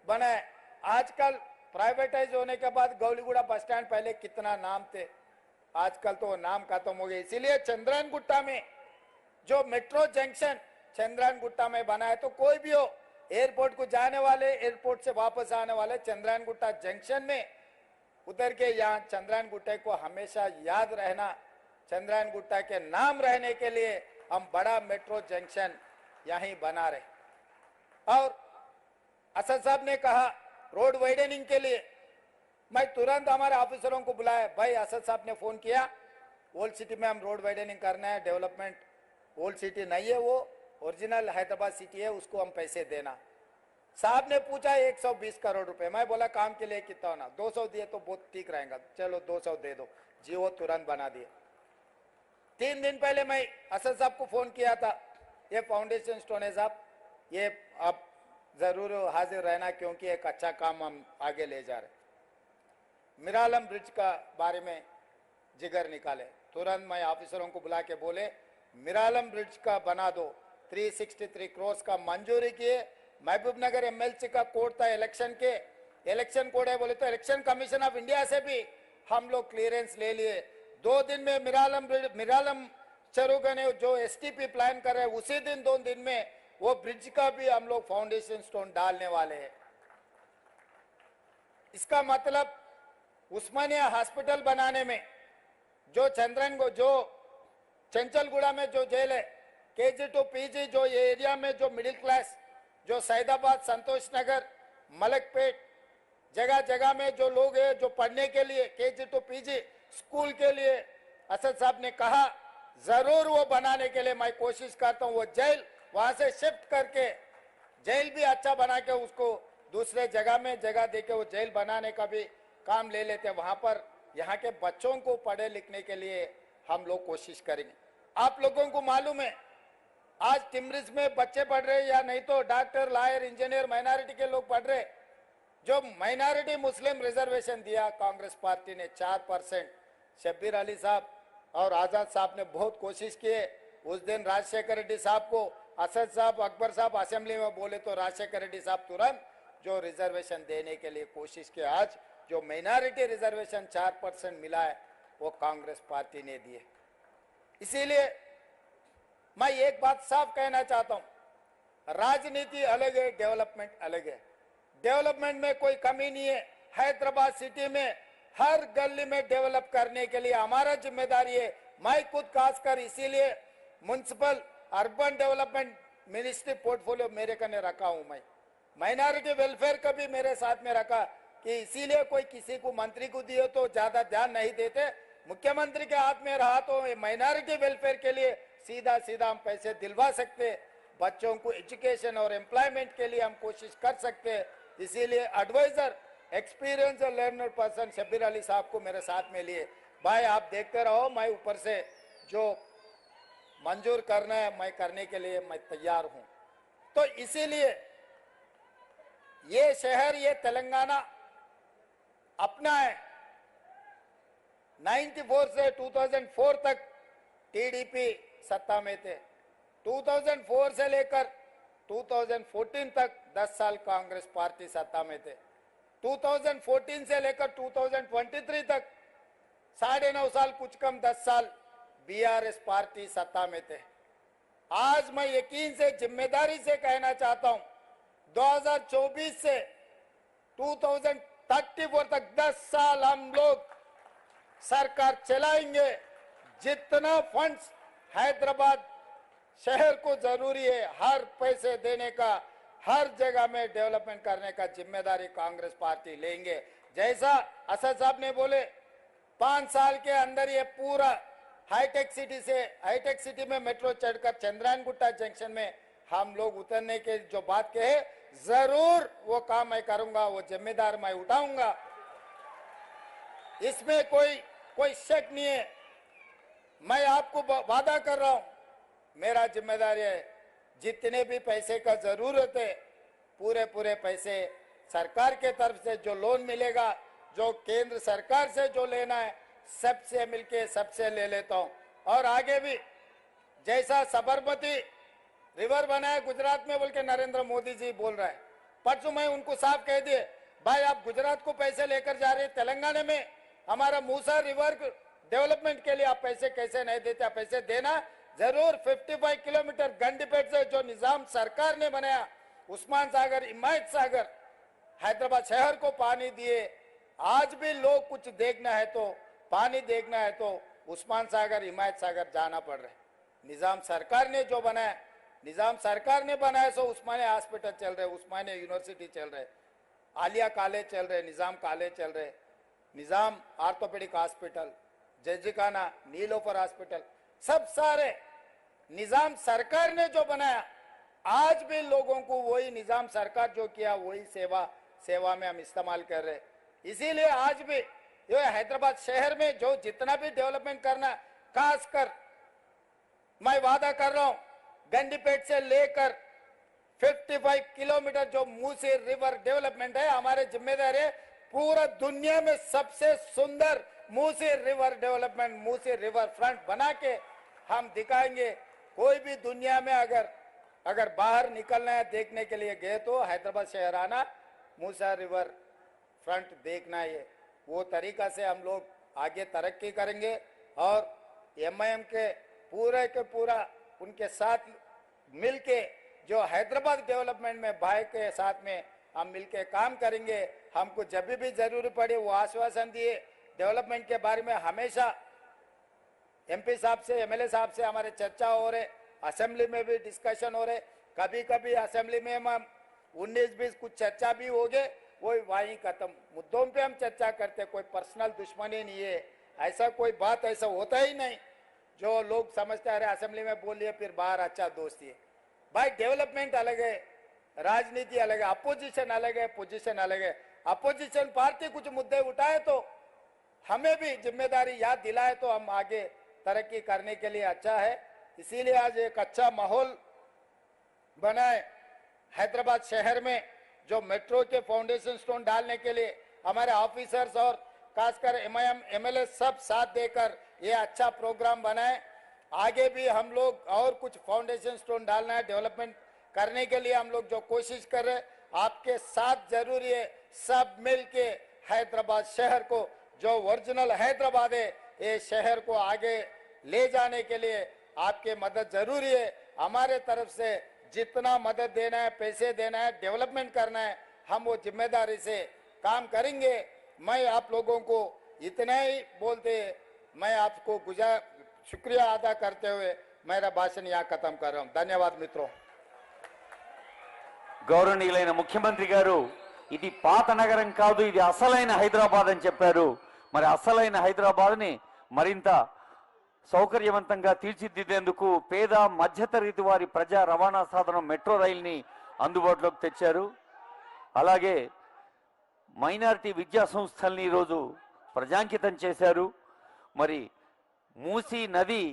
बनाए। आजकल प्राइवेटाइज होने के बाद गौलीगुड़ा बस स्टैंड पहले कितना नाम थे, आजकल तो नाम खत्म हो गए। इसीलिए चंद्रायनगुट्टा में जो मेट्रो जंक्शन चंद्रायनगुट्टा में बना है, तो कोई भी हो एयरपोर्ट को जाने वाले, एयरपोर्ट से वापस आने वाले चंद्रायनगुट्टा जंक्शन में उतर के यहाँ चंद्रायनगुट्टे को हमेशा याद रहना, चंद्रायनगुट्टा के नाम रहने के लिए हम बड़ा मेट्रो जंक्शन यहीं बना रहे। और असद साहब ने कहा रोड वाइडनिंग के लिए, मैं तुरंत हमारे ऑफिसरों को बुलाया। भाई असद साहब ने फोन किया, ओल्ड सिटी में हम रोड वाइडनिंग करना है, डेवलपमेंट ओल्ड सिटी नहीं है, वो ओरिजिनल हैदराबाद सिटी है, उसको हम पैसे देना। साहब ने पूछा 120 करोड़ रुपए। मैं बोला काम के लिए कितना होना, 200 दिए तो बहुत ठीक रहेगा, चलो 200 दे दो जी, वो तुरंत बना दिए। 3 दिन पहले मैं असद साहब को फोन किया था, ये फाउंडेशन स्टोन है साहब, ये आप जरूर हाजिर रहना क्योंकि एक अच्छा काम हम आगे ले जा रहे। मिरालम ब्रिज का बारे में जिगर निकाले, तुरंत मैं ऑफिसरों को बुला के बोले मिरालम ब्रिज का बना दो। 363 करोड़ का मंजूरी किए। महबूब नगर MLC का कोड था इलेक्शन के, इलेक्शन कोड है बोले तो इलेक्शन कमीशन ऑफ इंडिया से भी हम लोग क्लियरेंस ले लिए। 2 दिन में मिरालम चरुगने जो STP प्लान कर रहे हैं, उसी दिन 2 दिन में वो ब्रिज का भी हम लोग फाउंडेशन स्टोन डालने वाले हैं। इसका मतलब उस्मानिया हॉस्पिटल बनाने में जो चंचलगुड़ा में जो जेल है, केजी टू पीजी जो ये एरिया में जो मिडिल क्लास, जो सैदाबाद, संतोष नगर, मलकपेट, जगह जगह में जो लोग हैं जो पढ़ने के लिए केजी टू पीजी स्कूल के लिए असद साहब ने कहा जरूर वो बनाने के लिए मैं कोशिश करता हूँ। वो जेल वहां से शिफ्ट करके जेल भी अच्छा बना के उसको दूसरे जगह में जगह देके वो जेल बनाने का भी काम ले लेते हैं। वहां पर यहाँ के बच्चों को पढ़े लिखने के लिए हम लोग कोशिश करेंगे। आप लोगों को मालूम है आज टिमरिस में बच्चे पढ़ रहे या नहीं तो डॉक्टर, लॉयर, इंजीनियर माइनॉरिटी के लोग पढ़ रहे। जो माइनॉरिटी मुस्लिम रिजर्वेशन दिया कांग्रेस पार्टी ने 4%, शब्बीर अली साहब और आजाद साहब ने बहुत कोशिश किए। उस दिन राजशेखर रेड्डी साहब को असद साहब, अकबर साहब असेंबली में बोले तो राजशेखर रेड्डी साहब तुरंत जो रिजर्वेशन देने के लिए कोशिश की। आज जो माइनॉरिटी रिजर्वेशन 4% मिला है वो कांग्रेस पार्टी ने दिए। इसीलिए मैं एक बात साफ कहना चाहता हूं, राजनीति अलग है, डेवलपमेंट अलग है। डेवलपमेंट में कोई कमी नहीं है। हैदराबाद सिटी में हर गली में डेवलप करने के लिए हमारा जिम्मेदारी है। मैं खुद खासकर इसीलिए municipal urban development ministry portfolio मेरे कने रखा हूं। मैं माइनॉरिटी वेलफेयर का भी मेरे साथ में रखा कि इसीलिए कोई किसी को मंत्री को दिए तो ज्यादा ध्यान नहीं देते। मुख्यमंत्री के हाथ में रहा तो माइनॉरिटी वेलफेयर के लिए सीधा सीधा हम पैसे दिलवा सकते। बच्चों को एजुकेशन और एम्प्लॉयमेंट के लिए हम कोशिश कर सकते। इसीलिए एडवाइजर, एक्सपीरियंस और लर्नर पर्सन शब्बीर अली साहब को मेरे साथ में लिए। भाई आप देखते रहो, मैं ऊपर से जो मंजूर करना है मैं करने के लिए मैं तैयार हूं। तो इसीलिए ये शहर, ये तेलंगाना अपना है। 94 से 2004 तक टीडीपी सत्ता में थे। 2004 से लेकर 2014 तक 10 साल कांग्रेस पार्टी सत्ता में थे। 2014 से लेकर 2023 तक 9.5 साल, कुछ कम 10 साल बीआरएस पार्टी सत्ता में थे। आज मैं यकीन से, जिम्मेदारी से कहना चाहता हूं, 2024 से 2034 तक 10 साल हम लोग सरकार चलाएंगे। जितना फंड्स हैदराबाद शहर को जरूरी है, हर पैसे देने का, हर जगह में डेवलपमेंट करने का जिम्मेदारी कांग्रेस पार्टी लेंगे। जैसा असद साहब ने बोले 5 साल के अंदर ये पूरा हाईटेक सिटी से, हाईटेक सिटी में मेट्रो चढ़कर चंद्रायन गुट्टा जंक्शन में हम लोग उतरने के जो बात कहे, जरूर वो काम मैं करूंगा, वो जिम्मेदार मैं उठाऊंगा। इसमें कोई शक नहीं है। मैं आपको वादा कर रहा हूं, मेरा जिम्मेदारी है जितने भी पैसे का जरूरत है पूरे पैसे सरकार के तरफ से जो लोन मिलेगा, जो केंद्र सरकार से जो लेना है, सबसे मिलके सबसे ले लेता हूं। और आगे भी जैसा साबरमती रिवर बना है गुजरात में बोल के नरेंद्र मोदी जी बोल रहा है, परसों मैं उनको साफ कह दिए, भाई आप गुजरात को पैसे लेकर जा रहे, तेलंगाना में हमारा मूसा रिवर डेवलपमेंट के लिए आप पैसे कैसे नहीं देते? आप पैसे देना जरूर। 55 किलोमीटर गंडीपेट से जो निजाम सरकार ने बनाया, उस्मान सागर, हिमायत सागर, हैदराबाद शहर को पानी दिए। आज भी लोग कुछ देखना है तो, पानी देखना है तो उस्मान सागर, हिमायत सागर जाना पड़ रहा है। निजाम सरकार ने जो बनाया, निजाम सरकार ने बनाया, सो उस्मानिया हॉस्पिटल चल रहे, उस्मानिया यूनिवर्सिटी चल रहे, आलिया कॉलेज चल रहे, निजाम कॉलेज चल रहे, निजाम आर्थोपेडिक हॉस्पिटल, जजिकाना, नीलोफर हॉस्पिटल, सब सारे निजाम सरकार ने जो बनाया। आज भी लोगों को वही निजाम सरकार जो किया वही सेवा में हम इस्तेमाल कर रहे। इसीलिए आज भी ये हैदराबाद शहर में जो जितना भी डेवलपमेंट करना, खासकर मैं वादा कर रहा हूं, गंडीपेट से लेकर 55 किलोमीटर जो मूसी रिवर डेवलपमेंट है, हमारे जिम्मेदारी है। पूरा दुनिया में सबसे सुंदर Musi river development, Musi river front बना के हम दिखाएंगे। कोई भी दुनिया में अगर बाहर निकलना है, देखने के लिए गए तो हैदराबाद शहर आना, मूसा रिवर फ्रंट देखना है। वो तरीका से हम लोग आगे तरक्की करेंगे और एमआईएम के पूरा उनके साथ मिलके जो हैदराबाद डेवलपमेंट में भाई के साथ में हम मिलके काम करेंगे। हमको जब भी जरूरी पड़े वो आश्वासन दिए, डेवलपमेंट के बारे में हमेशा एमपी साहब से, एमएलए साहब से हमारे चर्चा हो रहे, असेंबली में भी डिस्कशन हो रहे, कभी कभी असेंबली में हम 19-20 कुछ चर्चा भी हो गए, वो वहीं खत्म। मुद्दों पे हम चर्चा करते, कोई पर्सनल दुश्मनी नहीं है, ऐसा कोई बात ऐसा होता ही नहीं जो लोग समझते हैं असेंबली में बोल लिए फिर बाहर अच्छा दोस्ती है। भाई डेवलपमेंट अलग है, राजनीति अलग है, अपोजिशन अलग है, पोजीशन अलग है। अपोजिशन पार्टी कुछ मुद्दे उठाए तो हमें भी जिम्मेदारी याद दिलाए तो हम आगे तरक्की करने के लिए अच्छा है। इसीलिए आज एक अच्छा माहौल बनाए हैदराबाद शहर में, जो मेट्रो के फाउंडेशन स्टोन डालने के लिए हमारे ऑफिसर्स और खासकर एमआईएम एमएलए सब साथ देकर ये अच्छा प्रोग्राम बनाए। आगे भी हम लोग और कुछ फाउंडेशन स्टोन डालना है, डेवलपमेंट करने के लिए हम लोग जो कोशिश कर रहे हैं, आपके साथ जरूरी है। सब मिलके हैदराबाद शहर को, जो ओरिजिनल हैदराबाद है, ये शहर को आगे ले जाने के लिए आपके मदद जरूरी है। हमारे तरफ से जितना मदद देना है, पैसे देना है, डेवलपमेंट करना है, हम वो जिम्मेदारी से काम करेंगे। मैं आप लोगों को इतना ही बोलते मैं आपको शुक्रिया अदा करते हुए मेरा भाषण यहाँ खत्म कर रहा हूँ। धन्यवाद मित्रों। గౌరవనీయులైన ముఖ్యమంత్రి గారు ఇది పాత నగరం కాదు, ఇది అసలైన హైదరాబాద్ అని చెప్పారు. మరి అసలైన హైదరాబాద్ని మరింత సౌకర్యవంతంగా తీర్చిదిద్దేందుకు పేద మధ్యతరగతి వారి ప్రజా రవాణా సాధనం మెట్రో రైల్ని అందుబాటులోకి తెచ్చారు. అలాగే మైనారిటీ విద్యా సంస్థల్ని ఈరోజు ప్రజాంకితం చేశారు. మరి మూసీ నది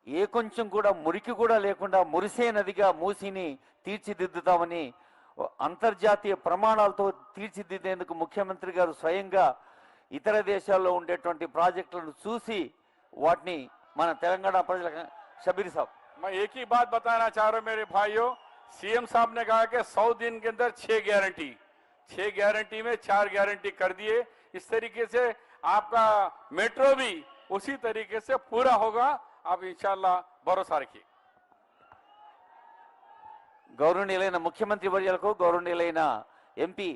ఏ కొంచెం కూడా మురికి కూడా లేకుండా మురిసే నదిగా మూసీని తీర్చిదిద్దుతామని అంతర్జాతీయ ప్రమాణాలతో తీర్చిదిద్దేందుకు ముఖ్యమంత్రి గారు స్వయంగా ఇతర దేశాల్లో ఉండేటువంటి ప్రాజెక్టులను చూసి వాటిని మన తెలంగాణ ప్రజలకు शबीर साहब, मैं एक ही बात बताना चाह रहा हूं मेरे भाइयों, सीएम साहब ने कहा कि 100 दिन के अंदर 6 गारंटी में 4 गारंटी कर दिए। इस तरीके से आपका मेट्रो भी उसी तरीके से पूरा होगा। आप इंशाल्लाह भरोसा रखिए। గౌరవనీయులైన ముఖ్యమంత్రి వర్యులకు, గౌరవనీయులైన ఎంపీ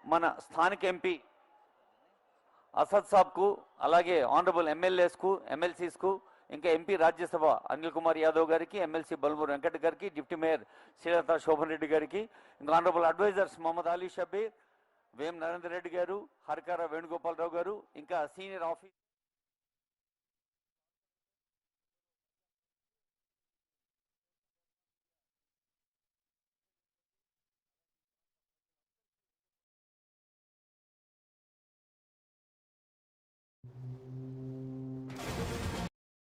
మన స్థానిక ఎంపీ అసద్ సాబ్ కు, అలాగే ఆనరబుల్ ఎమ్మెల్యేస్ కు, ఎమ్మెల్సీస్ కు, ఇంకా ఎంపీ రాజ్యసభ అనిల్ కుమార్ యాదవ్ గారికి, ఎమ్మెల్సీ బల్మూరు వెంకట్ గారికి, డిప్యూటీ మేయర్ శ్రీలత శోభన్ రెడ్డి గారికి, ఇంకా ఆనరబుల్ అడ్వైజర్స్ మహమ్మద్ అలీ షబీర్, వేం నరేందర్ రెడ్డి గారు, హర్కార వేణుగోపాలరావు గారు, ఇంకా సీనియర్ ఆఫీసర్